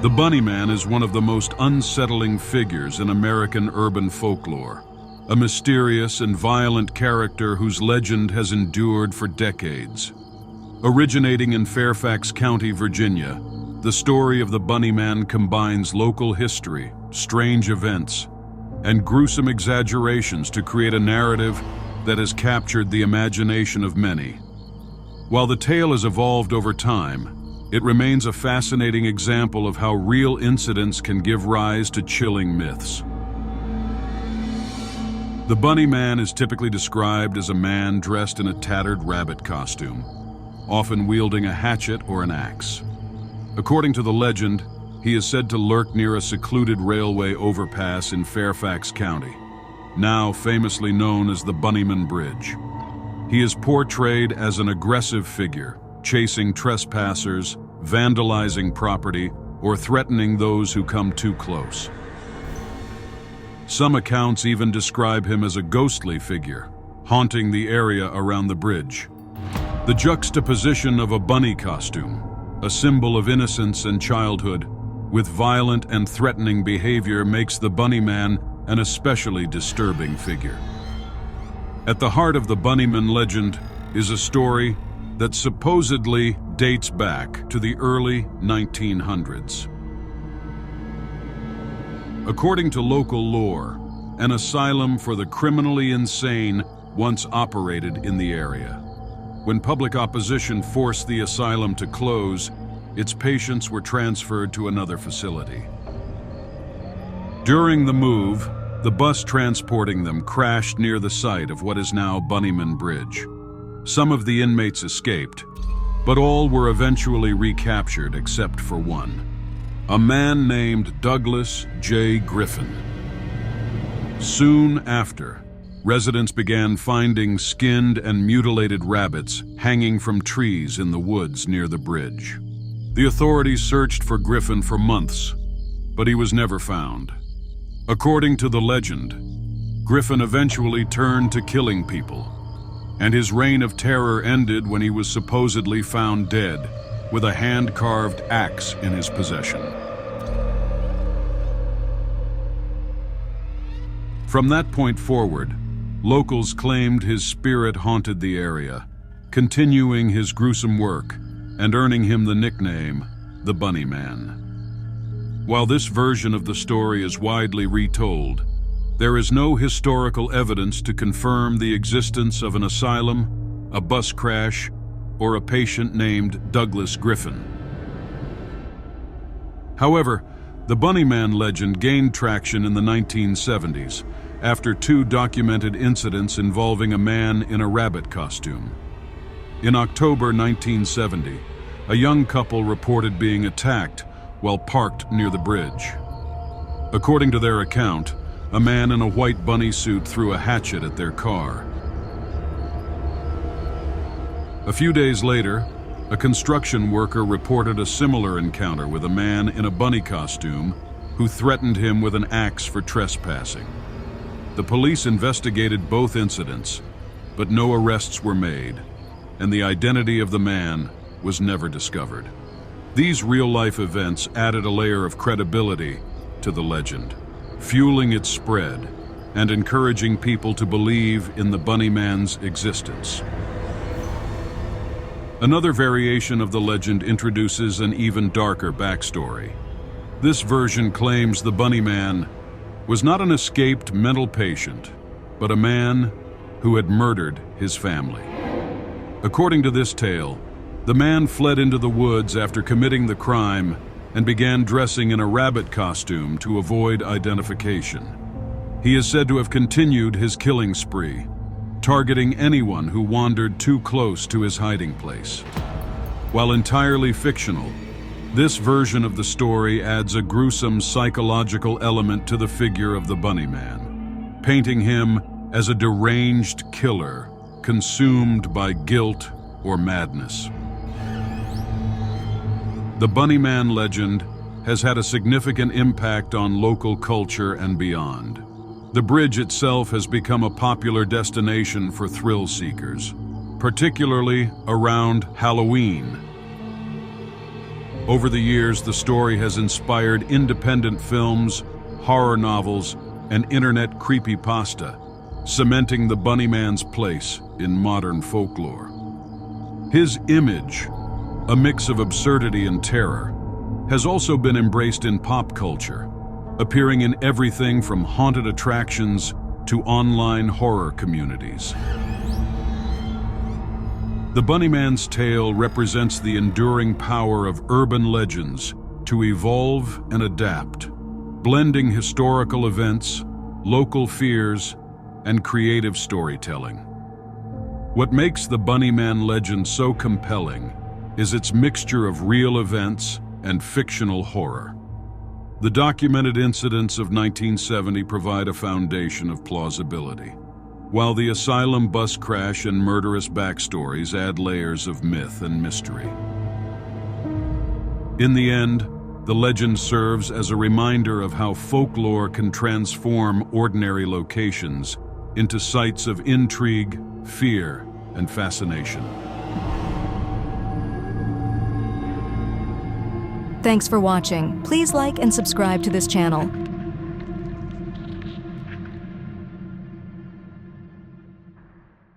The Bunnyman is one of the most unsettling figures in American urban folklore, a mysterious and violent character whose legend has endured for decades. Originating in Fairfax County, Virginia, the story of the Bunnyman combines local history, strange events, and gruesome exaggerations to create a narrative that has captured the imagination of many. While the tale has evolved over time, it remains a fascinating example of how real incidents can give rise to chilling myths. The Bunnyman is typically described as a man dressed in a tattered rabbit costume, often wielding a hatchet or an axe. According to the legend, he is said to lurk near a secluded railway overpass in Fairfax County, now famously known as the Bunnyman Bridge. He is portrayed as an aggressive figure, chasing trespassers, vandalizing property, or threatening those who come too close. Some accounts even describe him as a ghostly figure, haunting the area around the bridge. The juxtaposition of a bunny costume, a symbol of innocence and childhood, with violent and threatening behavior makes the Bunnyman an especially disturbing figure. At the heart of the Bunnyman legend is a story that supposedly dates back to the early 1900s. According to local lore, an asylum for the criminally insane once operated in the area. When public opposition forced the asylum to close, its patients were transferred to another facility. During the move, the bus transporting them crashed near the site of what is now Bunnyman Bridge. Some of the inmates escaped, but all were eventually recaptured except for one, a man named Douglas J. Griffin. Soon after, residents began finding skinned and mutilated rabbits hanging from trees in the woods near the bridge. The authorities searched for Griffin for months, but he was never found. According to the legend, Griffin eventually turned to killing people, and his reign of terror ended when he was supposedly found dead with a hand-carved axe in his possession. From that point forward, locals claimed his spirit haunted the area, continuing his gruesome work and earning him the nickname, the Bunnyman. While this version of the story is widely retold, there is no historical evidence to confirm the existence of an asylum, a bus crash, or a patient named Douglas Griffin. However, the Bunnyman legend gained traction in the 1970s after two documented incidents involving a man in a rabbit costume. In October 1970, a young couple reported being attacked while parked near the bridge. According to their account, a man in a white bunny suit threw a hatchet at their car. A few days later, a construction worker reported a similar encounter with a man in a bunny costume who threatened him with an axe for trespassing. The police investigated both incidents, but no arrests were made, and the identity of the man was never discovered. These real-life events added a layer of credibility to the legend, fueling its spread and encouraging people to believe in the Bunnyman's existence. Another variation of the legend introduces an even darker backstory. This version claims the Bunnyman was not an escaped mental patient, but a man who had murdered his family. According to this tale, the man fled into the woods after committing the crime and began dressing in a rabbit costume to avoid identification. He is said to have continued his killing spree, targeting anyone who wandered too close to his hiding place. While entirely fictional, this version of the story adds a gruesome psychological element to the figure of the Bunnyman, painting him as a deranged killer consumed by guilt or madness. The Bunnyman legend has had a significant impact on local culture and beyond. The bridge itself has become a popular destination for thrill seekers, particularly around Halloween. Over the years, the story has inspired independent films, horror novels, and internet creepypasta, cementing the Bunnyman's place in modern folklore. His image, a mix of absurdity and terror, has also been embraced in pop culture, appearing in everything from haunted attractions to online horror communities. The Bunnyman's tale represents the enduring power of urban legends to evolve and adapt, blending historical events, local fears, and creative storytelling. What makes the Bunnyman legend so compelling is its mixture of real events and fictional horror. The documented incidents of 1970 provide a foundation of plausibility, while the asylum bus crash and murderous backstories add layers of myth and mystery. In the end, the legend serves as a reminder of how folklore can transform ordinary locations into sites of intrigue, fear, and fascination. Thanks for watching. Please like and subscribe to this channel.